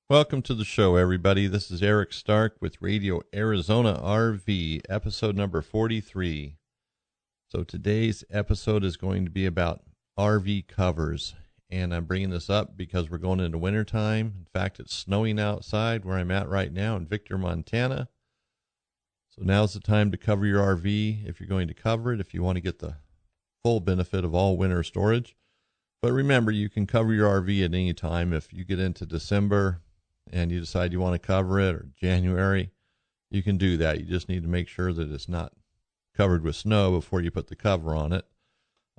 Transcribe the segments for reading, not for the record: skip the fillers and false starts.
Welcome to the show, everybody. This is Eric Stark with Radio Arizona RV, episode number 43. So today's episode is going to be about RV covers, and I'm bringing this up because we're going into wintertime. In fact, it's snowing outside where I'm at right now in Victor, Montana. So now's the time to cover your RV if you're going to cover it, if you want to get the full benefit of all winter storage. But remember, you can cover your RV at any time. If you get into December and you decide you want to cover it, or January, you can do that. You just need to make sure that it's not covered with snow before you put the cover on it.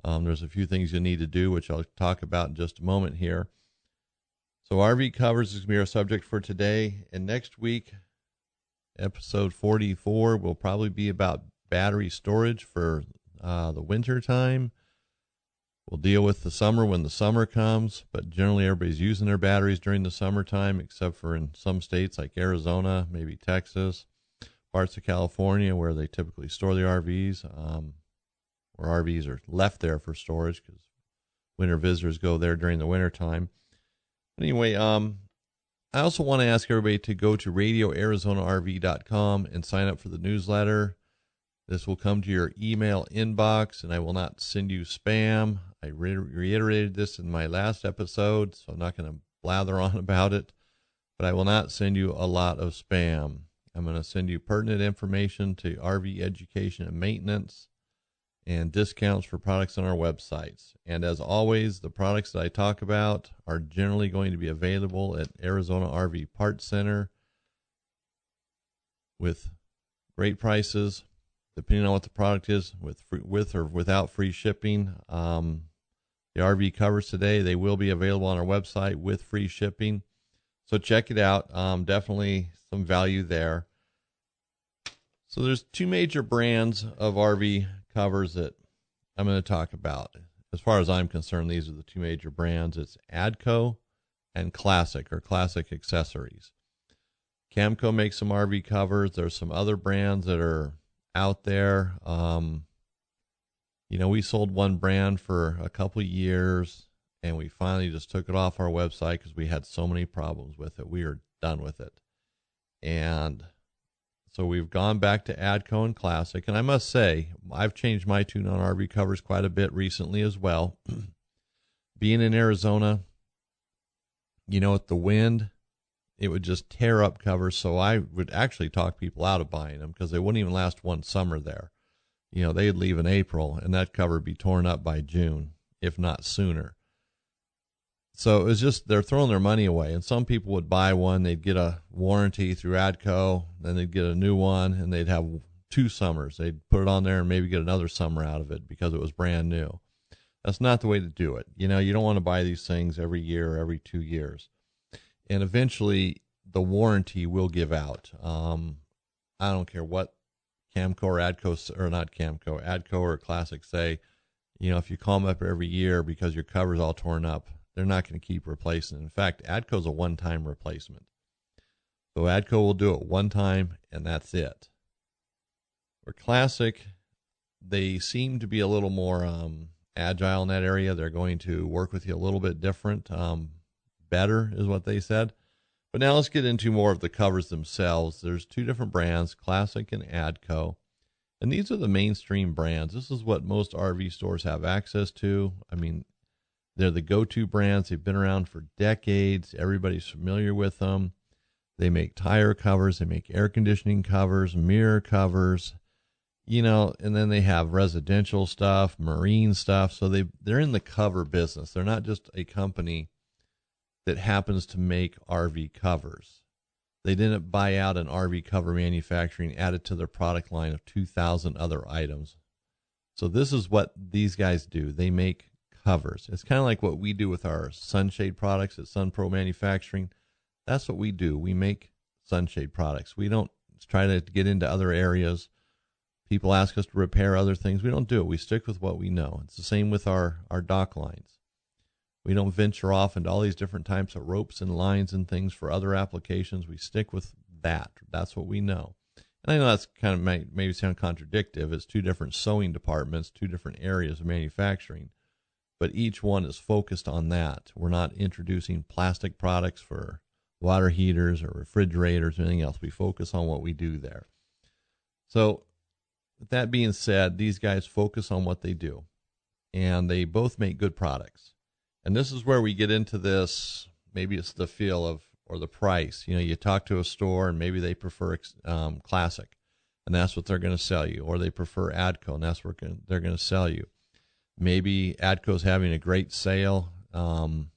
There's a few things you need to do, which I'll talk about in just a moment here. So RV covers is going to be our subject for today. And next week, episode 44 will probably be about battery storage for the winter time. We'll deal with the summer when the summer comes, but generally everybody's using their batteries during the summertime, except for in some states like Arizona, maybe Texas, parts of California where they typically store the RVs, where RVs are left there for storage because winter visitors go there during the winter time. Anyway, I also want to ask everybody to go to radioarizonarv.com and sign up for the newsletter. This will come to your email inbox, and I will not send you spam. I reiterated this in my last episode, so I'm not going to blather on about it, but I will not send you a lot of spam. I'm going to send you pertinent information to RV education and maintenance and discounts for products on our websites. And as always, the products that I talk about are generally going to be available at Arizona RV Parts Center with great prices, depending on what the product is, with or without free shipping. The RV covers today, they will be available on our website with free shipping. So check it out. Definitely some value there. So there's two major brands of RV covers that I'm going to talk about. As far as I'm concerned, these are the two major brands. It's Adco and Classic, or Classic Accessories. Camco makes some RV covers. There's some other brands that are out there. We sold one brand for a couple of years, and we finally just took it off our website because we had so many problems with it. We are done with it. And so we've gone back to Adco and Classic. And I must say, I've changed my tune on RV covers quite a bit recently as well. Being in Arizona, with the wind, it would just tear up covers. So I would actually talk people out of buying them because they wouldn't even last one summer there. They'd leave in April and that cover would be torn up by June, if not sooner. So it was just, they're throwing their money away. And some people would buy one, they'd get a warranty through Adco, then they'd get a new one, and they'd have 2 summers. They'd put it on there and maybe get another summer out of it because it was brand new. That's not the way to do it. You don't want to buy these things every year or every 2 years. And eventually the warranty will give out. I don't care what Camco or Adco, or not Camco, Adco or Classic say, if you call them up every year because your cover's all torn up, they're not going to keep replacing. In fact, Adco's a one-time replacement. So Adco will do it one time, and that's it. For Classic, they seem to be a little more agile in that area. They're going to work with you a little bit different. Better is what they said. But now let's get into more of the covers themselves. There's 2 different brands, Classic and Adco. And these are the mainstream brands. This is what most RV stores have access to. I mean, they're the go-to brands. They've been around for decades. Everybody's familiar with them. They make tire covers. They make air conditioning covers, mirror covers, and then they have residential stuff, marine stuff. So they're in the cover business. They're not just a company that happens to make RV covers. They didn't buy out an RV cover manufacturing, add it to their product line of 2,000 other items. So this is what these guys do. They make covers. It's kind of like what we do with our sunshade products at SunPro Manufacturing. That's what we do. We make sunshade products. We don't try to get into other areas. People ask us to repair other things. We don't do it. We stick with what we know. It's the same with our dock lines. We don't venture off into all these different types of ropes and lines and things for other applications. We stick with that. That's what we know. And I know that's kind of maybe sound contradictory. It's 2 different sewing departments, 2 different areas of manufacturing, but each one is focused on that. We're not introducing plastic products for water heaters or refrigerators or anything else. We focus on what we do there. So with that being said, these guys focus on what they do, and they both make good products. And this is where we get into this, maybe it's the feel of, or the price. You know, you talk to a store and maybe they prefer Classic, and that's what they're going to sell you. Or they prefer Adco, and that's what they're going to sell you. Maybe Adco's having a great sale, and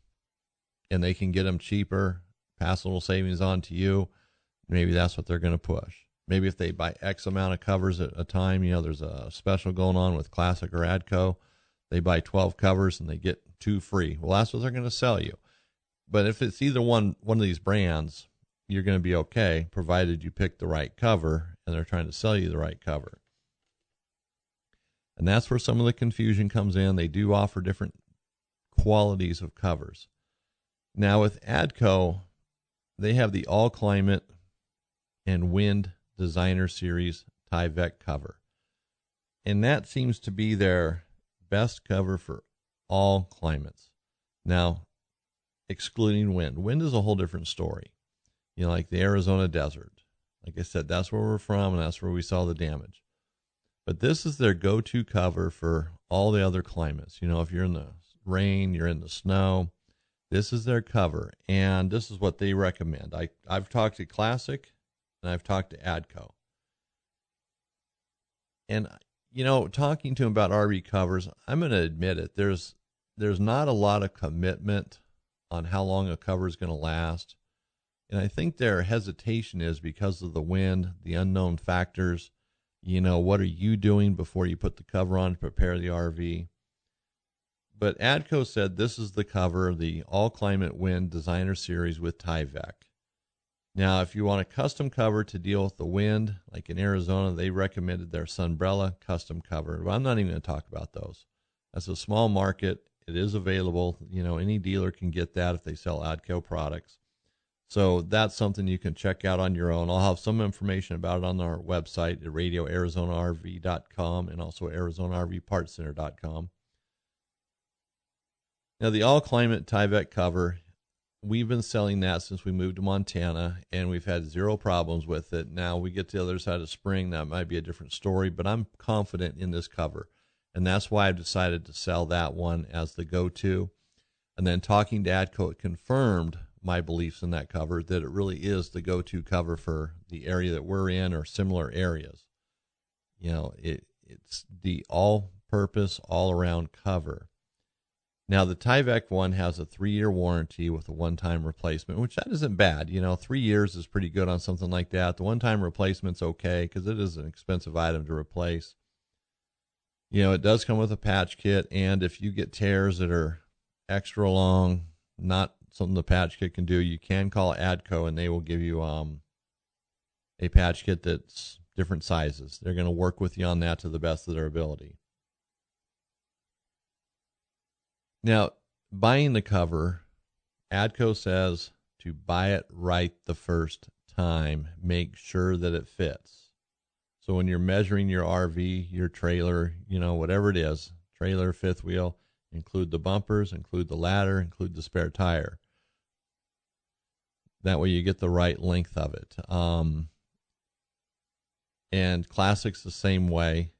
they can get them cheaper, pass a little savings on to you. Maybe that's what they're going to push. Maybe if they buy X amount of covers at a time, you know, there's a special going on with Classic or Adco. They buy 12 covers and they get 2 free. Well, that's what they're going to sell you. But if it's either one of these brands, you're going to be okay, provided you pick the right cover and they're trying to sell you the right cover. And that's where some of the confusion comes in. They do offer different qualities of covers. Now with Adco, they have the All Climate and Wind Designer Series Tyvek cover. And that seems to be their best cover for all climates. Now, excluding wind. Wind is a whole different story. You know, like the Arizona desert. Like I said, that's where we're from and that's where we saw the damage. But this is their go-to cover for all the other climates. You know, if you're in the rain, you're in the snow, this is their cover. And this is what they recommend. I've talked to Classic and I've talked to Adco. And, you know, talking to them about RV covers, I'm going to admit it. There's not a lot of commitment on how long a cover is going to last. And I think their hesitation is because of the wind, the unknown factors. You know, what are you doing before you put the cover on to prepare the RV? But Adco said this is the cover, the All Climate Wind Designer Series with Tyvek. Now, if you want a custom cover to deal with the wind, like in Arizona, they recommended their Sunbrella custom cover. But I'm not even going to talk about those. That's a small market. It is available. You know, any dealer can get that if they sell Adco products. So that's something you can check out on your own. I'll have some information about it on our website at radioarizonarv.com and also arizonarvpartscenter.com. Now, the All Climate Tyvek cover, we've been selling that since we moved to Montana, and we've had 0 problems with it. Now we get to the other side of spring, that might be a different story, but I'm confident in this cover. And that's why I've decided to sell that one as the go-to. And then talking to Adco, it confirmed my beliefs in that cover, that it really is the go-to cover for the area that we're in or similar areas. You know, it's the all-purpose, all-around cover. Now, the Tyvek one has a 3-year warranty with a one-time replacement, which that isn't bad. You know, 3 years is pretty good on something like that. The one-time replacement's okay because it is an expensive item to replace. You know, it does come with a patch kit, and if you get tears that are extra long, not something the patch kit can do, you can call Adco, and they will give you a patch kit that's different sizes. They're going to work with you on that to the best of their ability. Now, buying the cover, Adco says to buy it right the first time. Make sure that it fits. So when you're measuring your RV, your trailer, you know, whatever it is, trailer, fifth wheel, include the bumpers, include the ladder, include the spare tire. That way you get the right length of it. And Classic's the same way.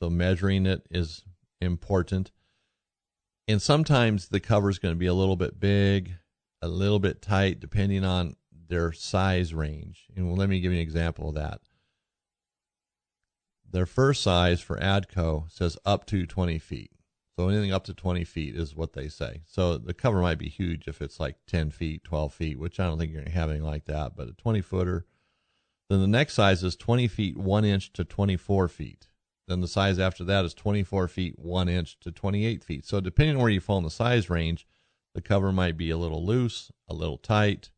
So measuring it is important. And sometimes the cover is going to be a little bit big, a little bit tight, depending on their size range. And let me give you an example of that. Their first size for Adco says up to 20 feet. So anything up to 20 feet is what they say. So the cover might be huge if it's like 10 feet, 12 feet, which I don't think you're going to have anything like that, but a 20-footer. Then the next size is 20 feet, 1 inch to 24 feet. Then the size after that is 24 feet, 1 inch to 28 feet. So depending on where you fall in the size range, the cover might be a little loose, a little tight,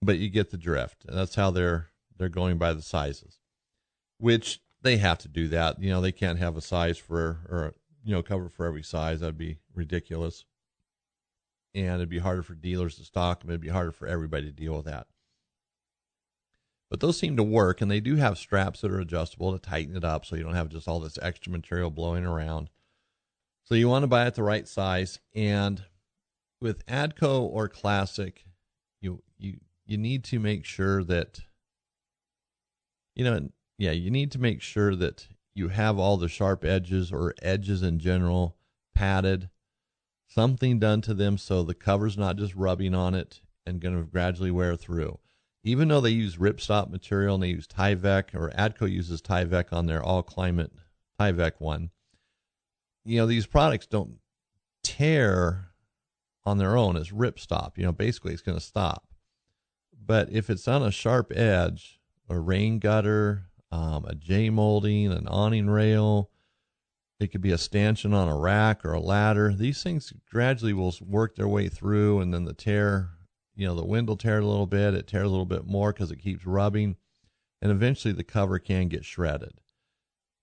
but you get the drift. And that's how they're going by the sizes, which they have to do that. You know, they can't have a size for, or, you know, cover for every size. That'd be ridiculous. And it'd be harder for dealers to stock them. It'd be harder for everybody to deal with that. But those seem to work, and they do have straps that are adjustable to tighten it up so you don't have just all this extra material blowing around. So you want to buy it the right size. And with Adco or Classic, you you need to make sure that, you need to make sure that you have all the sharp edges or edges in general padded, something done to them so the cover's not just rubbing on it and going to gradually wear through. Even though they use ripstop material and they use Tyvek, or Adco uses Tyvek on their all climate Tyvek one, these products don't tear on their own as ripstop. Basically it's going to stop. But if it's on a sharp edge, a rain gutter, a J molding, an awning rail, it could be a stanchion on a rack or a ladder. These things gradually will work their way through, and then the tear, the wind will tear it a little bit. It tears a little bit more because it keeps rubbing, and eventually the cover can get shredded.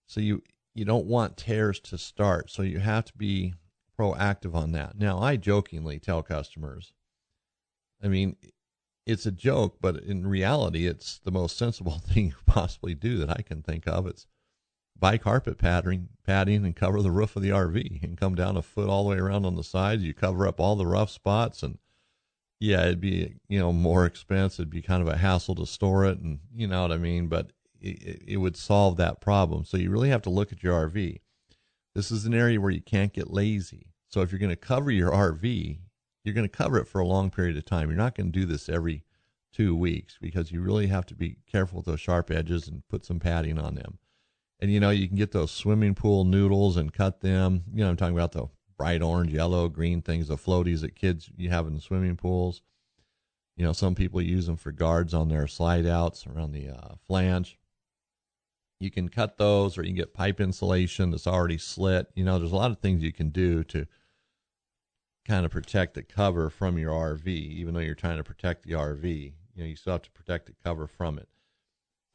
So you don't want tears to start, so you have to be proactive on that. Now, I jokingly tell customers, it's a joke, but in reality, it's the most sensible thing you possibly do that I can think of. It's buy carpet padding and cover the roof of the RV and come down a foot all the way around on the sides. You cover up all the rough spots, and yeah, it'd be, more expensive. It'd be kind of a hassle to store it, and you know what I mean? But it would solve that problem. So you really have to look at your RV. This is an area where you can't get lazy. So if you're going to cover your RV, you're going to cover it for a long period of time. You're not going to do this every 2 weeks, because you really have to be careful with those sharp edges and put some padding on them. And, you can get those swimming pool noodles and cut them. I'm talking about the bright orange, yellow, green things, the floaties that kids you have in the swimming pools. Some people use them for guards on their slide outs around the flange. You can cut those, or you can get pipe insulation that's already slit. There's a lot of things you can do to kind of protect the cover from your RV. Even though you're trying to protect the RV, you still have to protect the cover from it.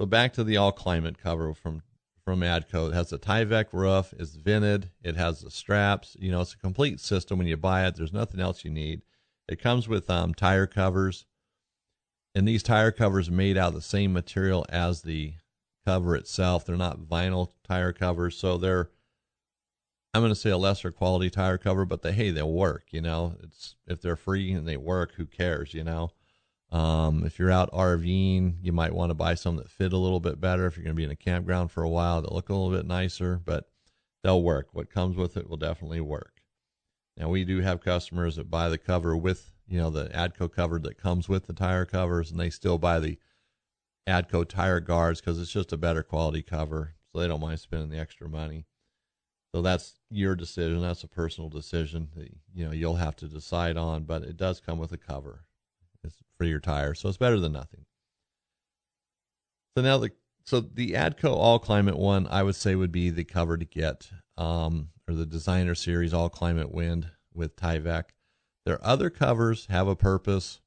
So back to the all climate cover from Adco. It has a Tyvek roof, it's vented, it has the straps. It's a complete system when you buy it. There's nothing else you need. It comes with tire covers, and these tire covers are made out of the same material as the cover itself. They're not vinyl tire covers, so they're, I'm going to say, a lesser quality tire cover, but they'll work. It's, if they're free and they work, who cares? If you're out RVing, you might want to buy some that fit a little bit better. If you're going to be in a campground for a while, they'll look a little bit nicer, but they'll work. What comes with it will definitely work. Now, we do have customers that buy the cover with, the Adco cover that comes with the tire covers, and they still buy the Adco tire guards because it's just a better quality cover, so they don't mind spending the extra money. So that's your decision. That's a personal decision that, you'll have to decide on, but it does come with a cover. It's for your tires, so it's better than nothing. So now the Adco All Climate one, I would say, would be the cover to get, or the Designer Series All Climate Wind with Tyvek. Their other covers have a purpose,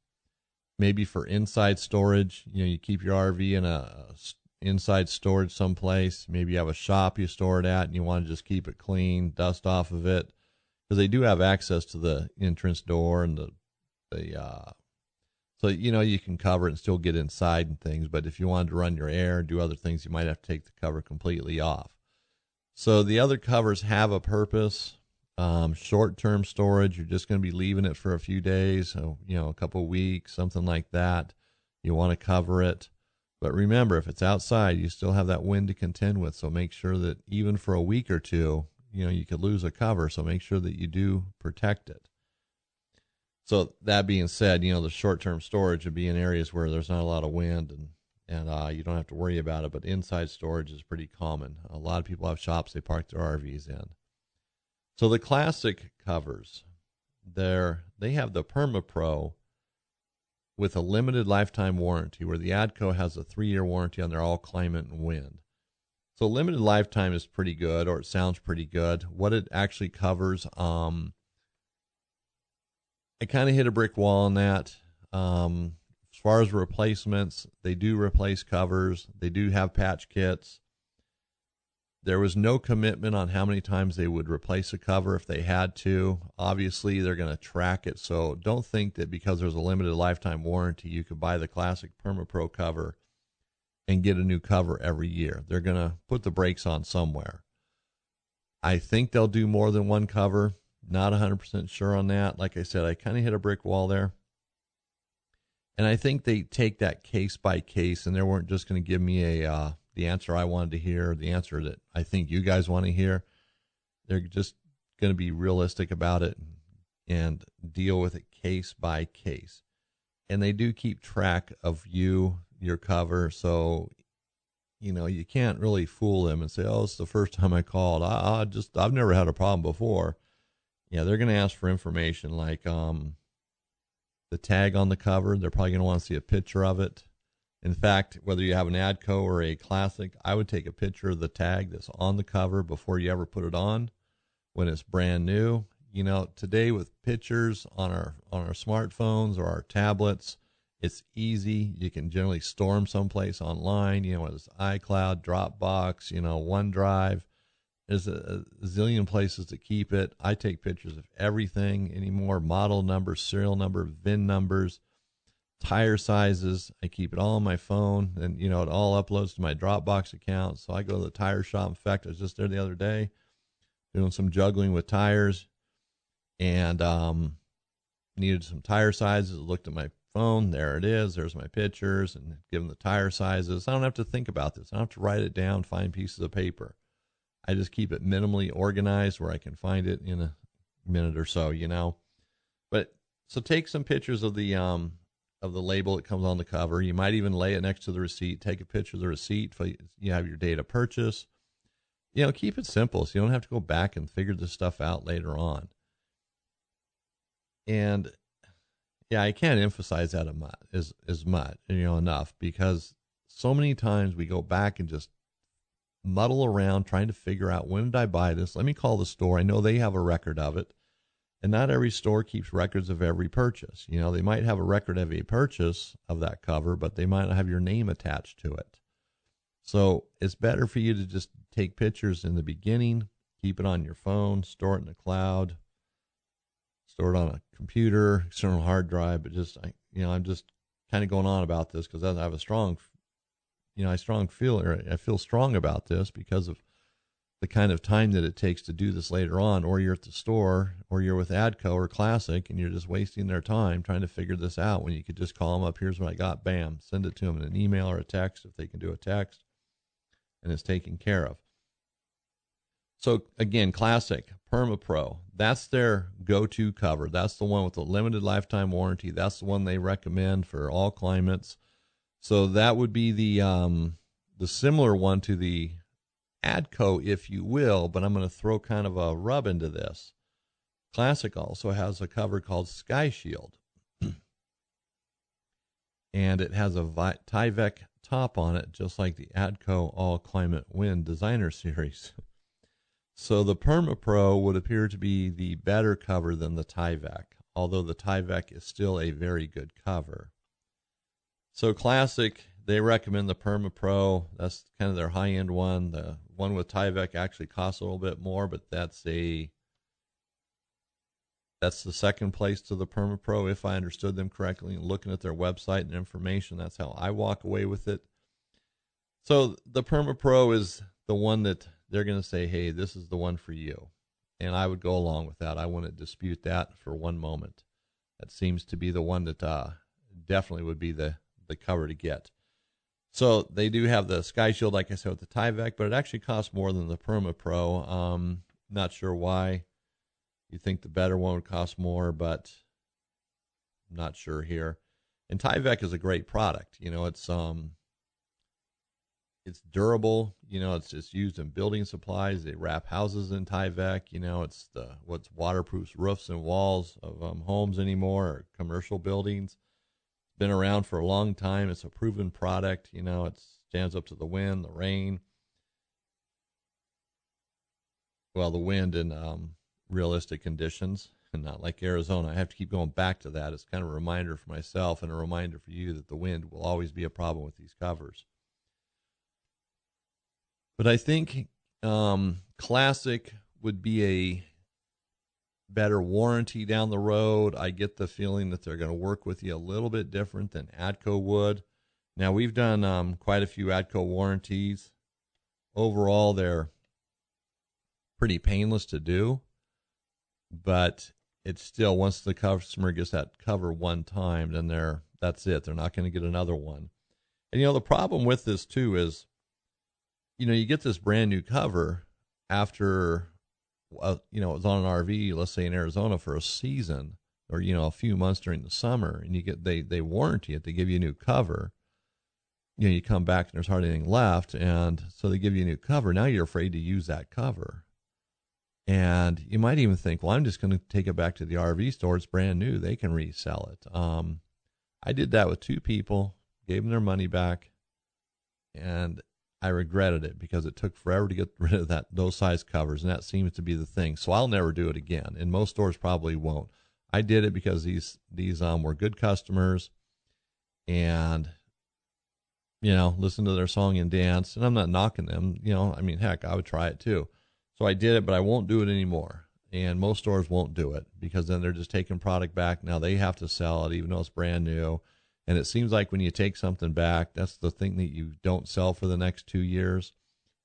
maybe for inside storage. You keep your RV in a inside storage someplace. Maybe you have a shop you store it at, and you want to just keep it clean, dust off of it, because they do have access to the entrance door and so you can cover it and still get inside and things. But if you wanted to run your air and do other things, you might have to take the cover completely off. So the other covers have a purpose. Short-term storage, you're just going to be leaving it for a few days, so a couple of weeks, something like that. You want to cover it. But remember, if it's outside, you still have that wind to contend with. So make sure that even for a week or two, you could lose a cover. So make sure that you do protect it. So that being said, the short-term storage would be in areas where there's not a lot of wind, and you don't have to worry about it. But inside storage is pretty common. A lot of people have shops they park their RVs in. So the classic covers, they have the PermaPro with a limited lifetime warranty, where the Adco has a 3-year warranty on their all climate and wind. So limited lifetime is pretty good, or it sounds pretty good. What it actually covers, I kind of hit a brick wall on that. As far as replacements, they do replace covers. They do have patch kits. There was no commitment on how many times they would replace a cover if they had to. Obviously, they're going to track it, so don't think that because there's a limited lifetime warranty, you could buy the classic PermaPro cover and get a new cover every year. They're going to put the brakes on somewhere. I think they'll do more than one cover. Not 100% sure on that. Like I said, I kind of hit a brick wall there. And I think they take that case by case, and they weren't just going to give me the answer I wanted to hear, the answer that I think you guys want to hear. They're just going to be realistic about it and deal with it case by case. And they do keep track of your cover, so you can't really fool them and say, "Oh, it's the first time I called. I've never had a problem before." Yeah, they're going to ask for information like the tag on the cover. They're probably going to want to see a picture of it. In fact, whether you have an Adco or a Classic, I would take a picture of the tag that's on the cover before you ever put it on when it's brand new. Today with pictures on our smartphones or our tablets, it's easy. You can generally store them someplace online, whether it's iCloud, Dropbox, OneDrive. There's a zillion places to keep it. I take pictures of everything anymore, model numbers, serial number, VIN numbers, tire sizes. I keep it all on my phone, and, it all uploads to my Dropbox account. So I go to the tire shop. In fact, I was just there the other day doing some juggling with tires and needed some tire sizes. I looked at my phone. There it is. There's my pictures and give them the tire sizes. I don't have to think about this. I don't have to write it down, find pieces of paper. I just keep it minimally organized where I can find it in a minute or so, But so take some pictures of the label that comes on the cover. You might even lay it next to the receipt. Take a picture of the receipt. You have your date of purchase. Keep it simple so you don't have to go back and figure this stuff out later on. And yeah, I can't emphasize that as much, enough, because so many times we go back and just muddle around trying to figure out, when did I buy this? Let me call the store. I know they have a record of it. And not every store keeps records of every purchase. They might have a record of a purchase of that cover, but they might not have your name attached to it. So it's better for you to just take pictures in the beginning, keep it on your phone, store it in the cloud, store it on a computer, external hard drive. But I'm just kind of going on about this because I have a strong I feel strong about this because of the kind of time that it takes to do this later on, or you're at the store, or you're with Adco or Classic, and you're just wasting their time trying to figure this out when you could just call them up. Here's what I got. Bam. Send it to them in an email or a text if they can do a text, and it's taken care of. So again, Classic, PermaPro, that's their go-to cover. That's the one with the limited lifetime warranty. That's the one they recommend for all climates. So that would be the similar one to the Adco, if you will, but I'm going to throw kind of a rub into this. Classic also has a cover called Sky Shield, and it has a Tyvek top on it, just like the Adco All Climate Wind Designer Series. So the PermaPro would appear to be the better cover than the Tyvek, although the Tyvek is still a very good cover. So Classic, they recommend the PermaPro. That's kind of their high-end one. The one with Tyvek actually costs a little bit more, but that's the second place to the PermaPro, if I understood them correctly. And looking at their website and information, that's how I walk away with it. So the PermaPro is the one that they're going to say, hey, this is the one for you. And I would go along with that. I wouldn't dispute that for one moment. That seems to be the one that definitely would be the cover to get. So they do have the Sky Shield, like I said, with the Tyvek, but it actually costs more than the PermaPro. Not sure why you think the better one would cost more, but I'm not sure here. And Tyvek is a great product. It's durable. It's used in building supplies. They wrap houses in Tyvek. It's what's waterproofs roofs and walls of homes anymore, or commercial buildings. Been around for a long time. It's a proven product. It stands up to the wind, the rain. Well, the wind in realistic conditions, and not like Arizona. I have to keep going back to that. It's kind of a reminder for myself and a reminder for you that the wind will always be a problem with these covers. But I think Classic would be a better warranty down the road. I get the feeling that they're going to work with you a little bit different than Adco would. Now, we've done quite a few Adco warranties. Overall, they're pretty painless to do, but it's still, once the customer gets that cover one time, then That's it. They're not going to get another one. And, the problem with this too is, you get this brand new cover after, it was on an RV, let's say in Arizona for a season or, a few months during the summer, and you get, they warranty it. They give you a new cover. You come back and there's hardly anything left. And so they give you a new cover. Now you're afraid to use that cover. And you might even think, well, I'm just going to take it back to the RV store. It's brand new. They can resell it. I did that with 2 people, gave them their money back, and I regretted it because it took forever to get rid of those size covers, and that seems to be the thing. So I'll never do it again, and most stores probably won't. I did it because these were good customers, and listen to their song and dance. And I'm not knocking them. Heck, I would try it too. So I did it, but I won't do it anymore. And most stores won't do it because then they're just taking product back. Now they have to sell it, even though it's brand new. And it seems like when you take something back, that's the thing that you don't sell for the next 2 years.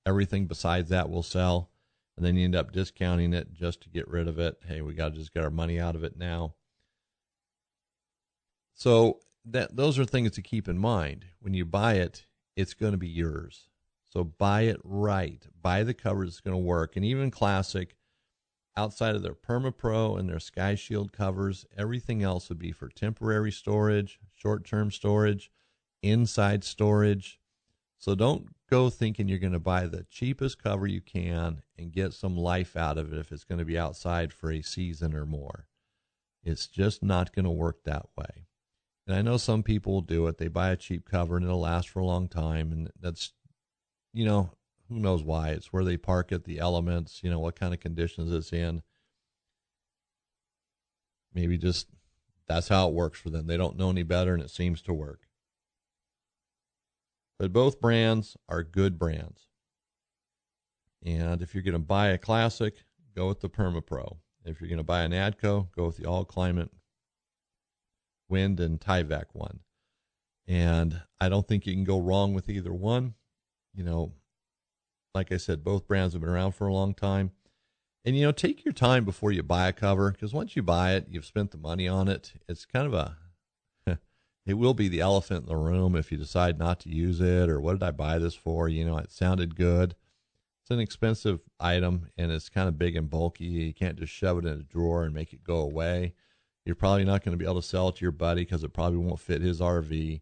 Everything besides that will sell. And then you end up discounting it just to get rid of it. Hey, we got to just get our money out of it now. So those are things to keep in mind. When you buy it, it's going to be yours. So buy it right. Buy the cover that's going to work. And even Classic, outside of their PermaPro and their Sky Shield covers, everything else would be for temporary storage, short-term storage, inside storage. So don't go thinking you're going to buy the cheapest cover you can and get some life out of it if it's going to be outside for a season or more. It's just not going to work that way. And I know some people will do it. They buy a cheap cover and it'll last for a long time. And that's, who knows why? It's where they park it, the elements, what kind of conditions it's in. Maybe just that's how it works for them. They don't know any better, and it seems to work. But both brands are good brands. And if you're going to buy a Classic, go with the PermaPro. If you're going to buy an Adco, go with the all-climate wind and Tyvek one. And I don't think you can go wrong with either one. Like I said, both brands have been around for a long time. And, take your time before you buy a cover, because once you buy it, you've spent the money on it. It's kind of it will be the elephant in the room if you decide not to use it, or what did I buy this for? It sounded good. It's an expensive item, and it's kind of big and bulky. You can't just shove it in a drawer and make it go away. You're probably not going to be able to sell it to your buddy because it probably won't fit his RV.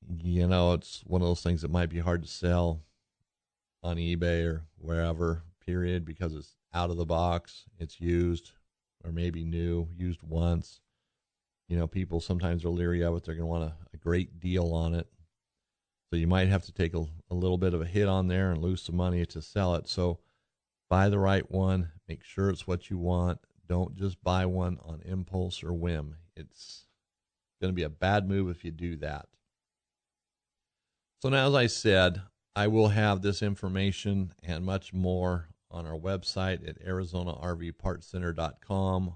It's one of those things that might be hard to sell on eBay or wherever, period, because it's out of the box, it's used, or maybe new, used once. People sometimes are leery of it. They're going to want a great deal on it. So you might have to take a little bit of a hit on there and lose some money to sell it. So buy the right one. Make sure it's what you want. Don't just buy one on impulse or whim. It's going to be a bad move if you do that. So now, as I said, I will have this information and much more on our website at ArizonaRVPartsCenter.com.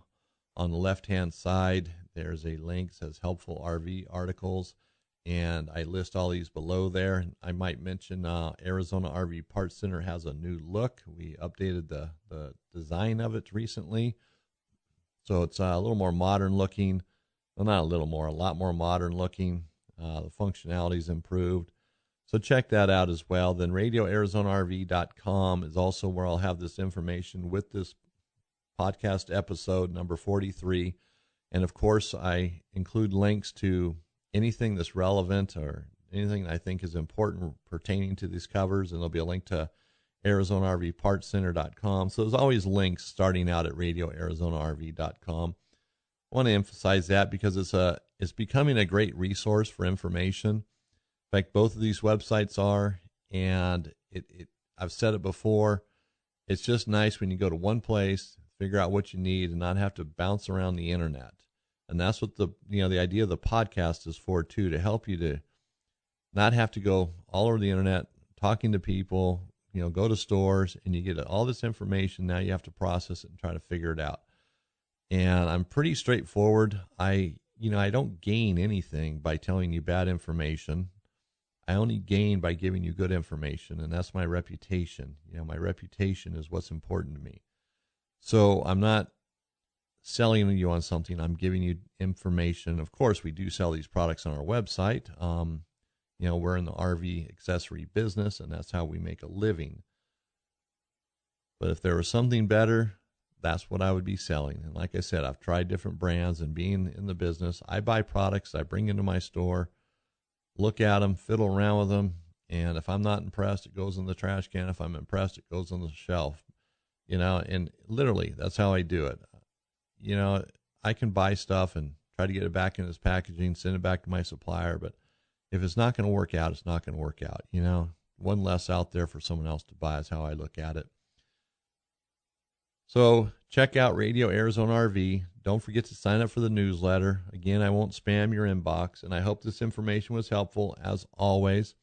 On the left-hand side, there's a link that says Helpful RV Articles, and I list all these below there. I might mention Arizona RV Parts Center has a new look. We updated the design of it recently, so it's a little more modern looking. Well, not a little more, a lot more modern looking. The functionality's improved. So check that out as well. Then RadioArizonaRV.com is also where I'll have this information with this podcast episode, number 43. And, of course, I include links to anything that's relevant or anything I think is important pertaining to these covers. And there'll be a link to ArizonaRVPartsCenter.com. So there's always links starting out at RadioArizonaRV.com. I want to emphasize that because it's becoming a great resource for information. In fact, both of these websites are, and I've said it before, it's just nice when you go to one place, figure out what you need, and not have to bounce around the internet. And that's what the idea of the podcast is for too, to help you to not have to go all over the internet, talking to people, go to stores, and you get all this information. Now you have to process it and try to figure it out. And I'm pretty straightforward. I don't gain anything by telling you bad information. I only gain by giving you good information, and that's my reputation. My reputation is what's important to me. So I'm not selling you on something. I'm giving you information. Of course, we do sell these products on our website. We're in the RV accessory business, and that's how we make a living. But if there was something better, that's what I would be selling. And like I said, I've tried different brands, and being in the business, I buy products, I bring into my store, look at them, fiddle around with them, and if I'm not impressed, it goes in the trash can. If I'm impressed, it goes on the shelf. And literally, that's how I do it. I can buy stuff and try to get it back in its packaging, send it back to my supplier, but if it's not going to work out, it's not going to work out. One less out there for someone else to buy is how I look at it. So check out Radio Arizona RV. Don't forget to sign up for the newsletter. Again, I won't spam your inbox, and I hope this information was helpful as always.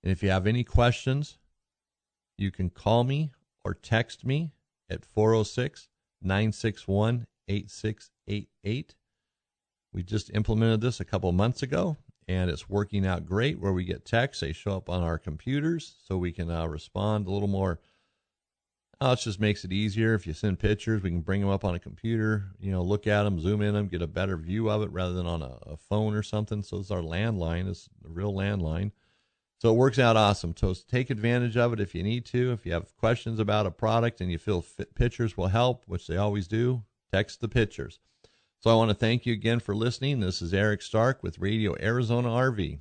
And if you have any questions, you can call me or text me at 406-961-8688. We just implemented this a couple months ago, and it's working out great where we get texts. They show up on our computers so we can respond a little more. It just makes it easier. If you send pictures, we can bring them up on a computer, look at them, zoom in them, get a better view of it rather than on a phone or something. So it's our landline. It's a real landline. So it works out awesome. So take advantage of it if you need to. If you have questions about a product and you feel pictures will help, which they always do, text the pictures. So I want to thank you again for listening. This is Eric Stark with Radio Arizona RV.